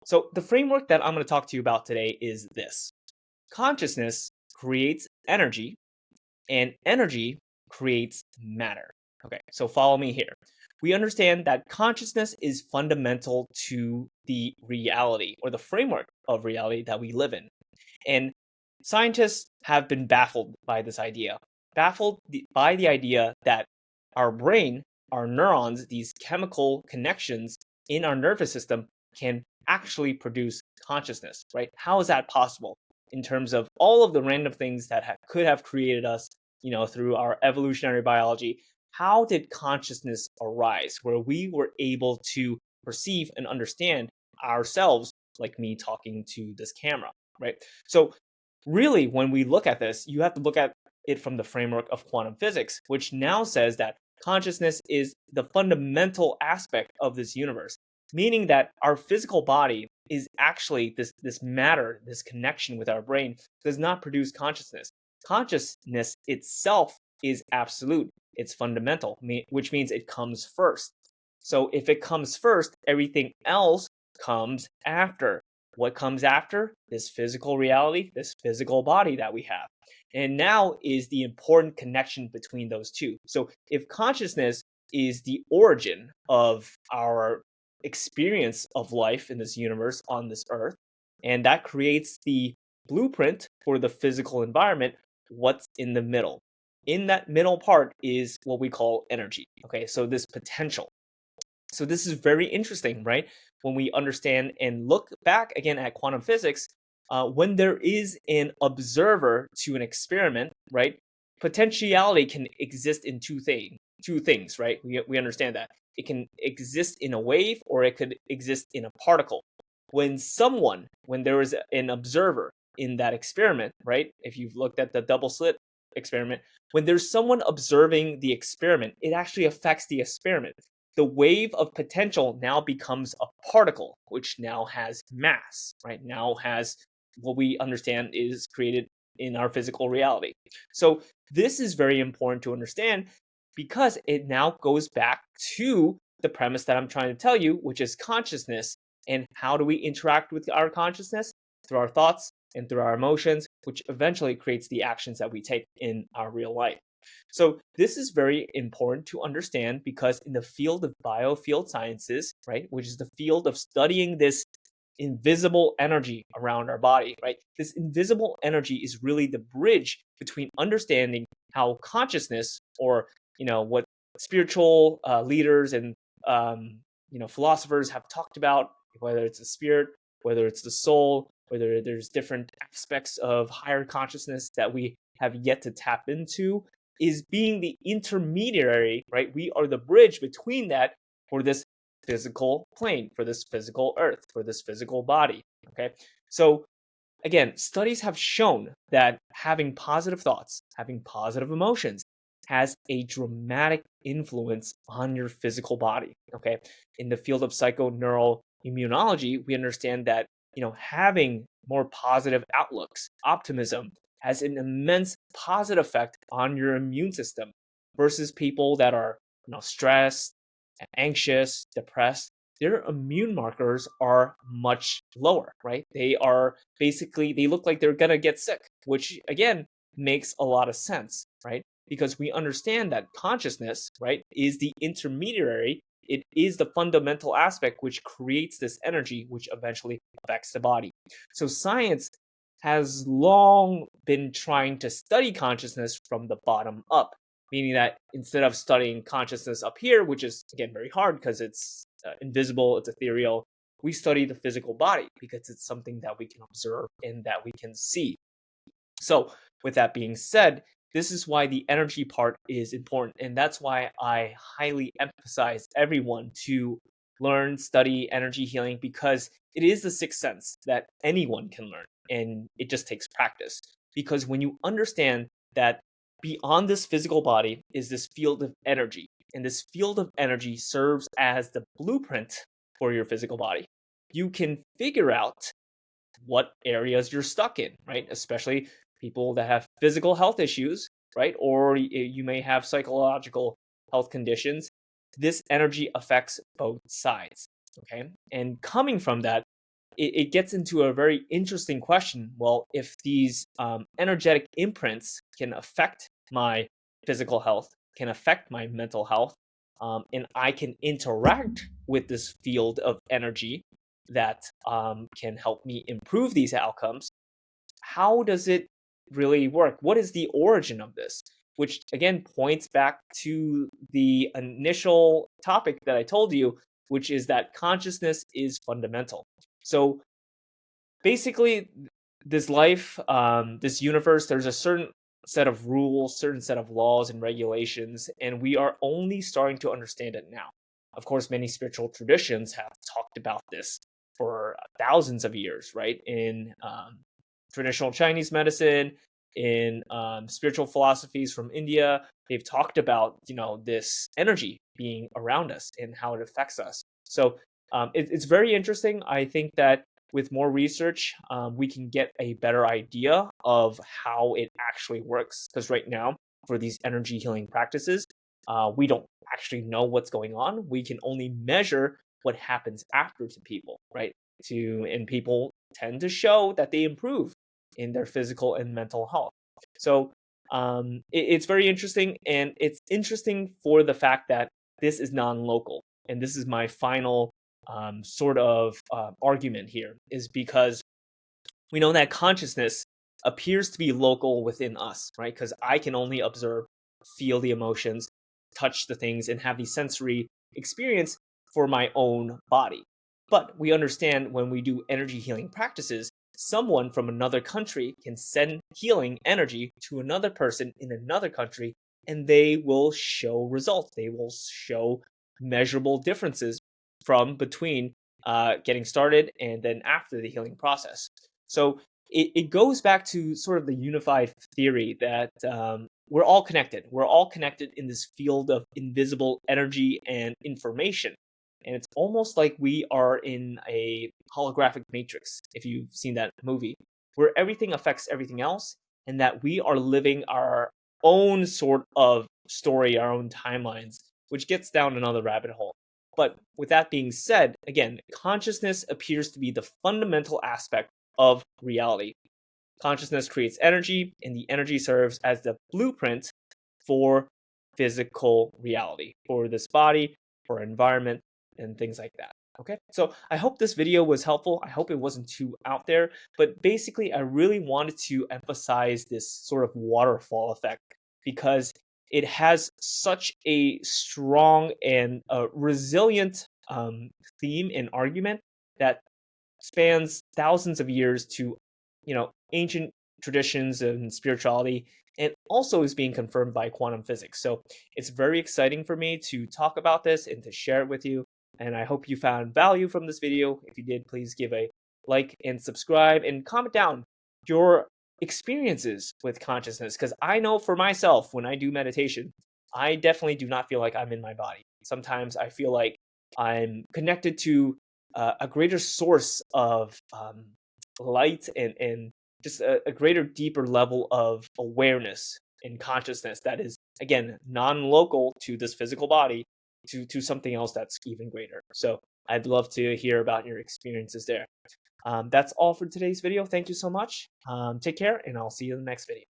So, the framework that I'm going to talk to you about today is this: consciousness creates energy, and energy creates matter. Okay, so follow me here. We understand that consciousness is fundamental to the reality or the framework of reality that we live in. And scientists have been baffled by this idea, by the idea that our brain, our neurons, these chemical connections in our nervous system can actually produce consciousness, right? How is that possible in terms of all of the random things that could have created us, through our evolutionary biology? How did consciousness arise where we were able to perceive and understand ourselves, like me talking to this camera, right? So really, when we look at this, you have to look at it from the framework of quantum physics, which now says that consciousness is the fundamental aspect of this universe, meaning that our physical body is actually this matter, this connection with our brain does not produce consciousness. Consciousness itself is absolute, it's fundamental, which means it comes first. So if it comes first, everything else comes after. What comes after? This physical reality, this physical body that we have. And now is the important connection between those two. So if consciousness is the origin of our experience of life in this universe on this earth, and that creates the blueprint for the physical environment, what's in the middle? In that middle part is what we call energy. Okay, so this potential. So this is very interesting, right? When we understand and look back again at quantum physics, when there is an observer to an experiment, right? Potentiality can exist in two things, right? We understand that it can exist in a wave or it could exist in a particle. When there is an observer in that experiment, right? If you've looked at the double slit experiment, when there's someone observing the experiment, it actually affects the experiment. The wave of potential now becomes a particle, which now has mass, right? Now has what we understand is created in our physical reality. So this is very important to understand because it now goes back to the premise that I'm trying to tell you, which is consciousness. And how do we interact with our consciousness? Through our thoughts and through our emotions, which eventually creates the actions that we take in our real life. So this is very important to understand because in the field of biofield sciences, right, which is the field of studying this invisible energy around our body, right? This invisible energy is really the bridge between understanding how consciousness, or what spiritual leaders and philosophers have talked about, whether it's the spirit, whether it's the soul, whether there's different aspects of higher consciousness that we have yet to tap into, is being the intermediary, right? We are the bridge between that for this physical plane, for this physical earth, for this physical body. Okay. So again, studies have shown that having positive thoughts, having positive emotions has a dramatic influence on your physical body. Okay. In the field of psychoneuroimmunology, we understand that, having more positive outlooks, optimism, has an immense positive effect on your immune system versus people that are, stressed, anxious, depressed. Their immune markers are much lower, right? They look like they're gonna get sick, which again makes a lot of sense, right? Because we understand that consciousness, right, is the intermediary. It is the fundamental aspect which creates this energy, which eventually affects the body. So science has long been trying to study consciousness from the bottom up, meaning that instead of studying consciousness up here, which is again very hard because it's invisible, it's ethereal, we study the physical body because it's something that we can observe and that we can see. So, with that being said, this is why the energy part is important. And that's why I highly emphasize everyone to learn, study energy healing, because it is the sixth sense that anyone can learn. And it just takes practice. Because when you understand that beyond this physical body is this field of energy, and this field of energy serves as the blueprint for your physical body, you can figure out what areas you're stuck in, right? Especially people that have physical health issues, right? Or you may have psychological health conditions. This energy affects both sides, okay? And coming from that, it gets into a very interesting question. Well, if these energetic imprints can affect my physical health, can affect my mental health, and I can interact with this field of energy that can help me improve these outcomes, how does it really work? What is the origin of this? Which again points back to the initial topic that I told you, which is that consciousness is fundamental. So basically, this life, this universe, there's a certain set of rules, certain set of laws and regulations, and we are only starting to understand it now. Of course, many spiritual traditions have talked about this for thousands of years, right? In traditional Chinese medicine, in spiritual philosophies from India, they've talked about this energy being around us and how it affects us. So it's very interesting. I think that with more research, we can get a better idea of how it actually works. Because right now, for these energy healing practices, we don't actually know what's going on. We can only measure what happens after to people, right? And people tend to show that they improve in their physical and mental health. So it's very interesting, and it's interesting for the fact that this is non-local, and this is my final sort of argument here, is because we know that consciousness appears to be local within us, right? Because I can only observe, feel the emotions, touch the things, and have the sensory experience for my own body. But we understand when we do energy healing practices, someone from another country can send healing energy to another person in another country, and they will show results. They will show measurable differences from between getting started and then after the healing process. So it goes back to sort of the unified theory that we're all connected. We're all connected in this field of invisible energy and information. And it's almost like we are in a holographic matrix, if you've seen that movie, where everything affects everything else, and that we are living our own sort of story, our own timelines, which gets down another rabbit hole. But with that being said, again, consciousness appears to be the fundamental aspect of reality. Consciousness creates energy, and the energy serves as the blueprint for physical reality, for this body, for our environment, and things like that. Okay, so I hope this video was helpful. I hope it wasn't too out there, but basically, I really wanted to emphasize this sort of waterfall effect because it has such a strong and resilient theme and argument that spans thousands of years to ancient traditions and spirituality, and also is being confirmed by quantum physics. So it's very exciting for me to talk about this and to share it with you, and I hope you found value from this video. If you did, please give a like and subscribe and comment down your experiences with consciousness, because I know for myself, when I do meditation, I definitely do not feel like I'm in my body. Sometimes I feel like I'm connected to a greater source of light and just a greater, deeper level of awareness and consciousness that is, again, non-local to this physical body, to something else that's even greater. So I'd love to hear about your experiences there. That's all for today's video. Thank you so much. Take care, and I'll see you in the next video.